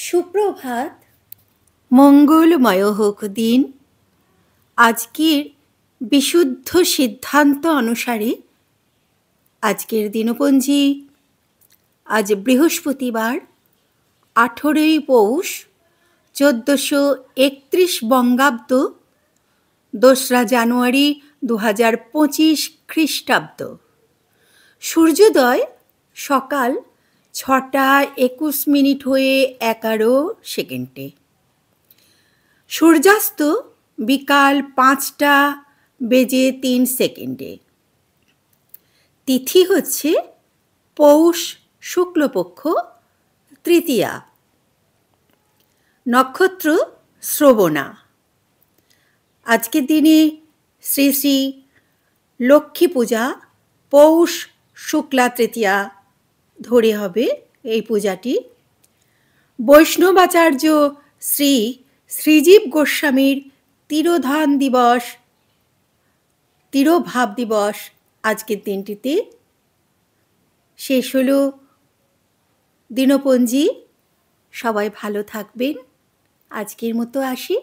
সুপ্রভাত, মঙ্গলময় হোক দিন। আজকের বিশুদ্ধ সিদ্ধান্ত অনুসারে আজকের দিনপঞ্জি আজ বৃহস্পতিবার 18 পৌষ 1431 বঙ্গাব্দ, 2রা জানুয়ারি 2025 খ্রিস্টাব্দ। সূর্যোদয় সকাল 6টা 21 মিনিট হয়ে 11 সেকেন্ডে। সূর্যাস্ত বিকাল 5টা বেজে 3 সেকেন্ডে। তিথি হচ্ছে পৌষ শুক্লপক্ষ তৃতীয়া। নক্ষত্র শ্রবণা। আজকের দিনে শ্রী শ্রী লক্ষ্মী পূজা পৌষ শুক্লা তৃতীয়া ধরে হবে এই পূজাটি। বৈষ্ণবাচার্য শ্রী শ্রীজীব গোস্বামীর তিরোধান দিবস, তিরোভাব দিবস আজকের দিনটিতে। শেষ হলো দিনপঞ্জি। সবাই ভালো থাকবেন। আজকের মতো আসি।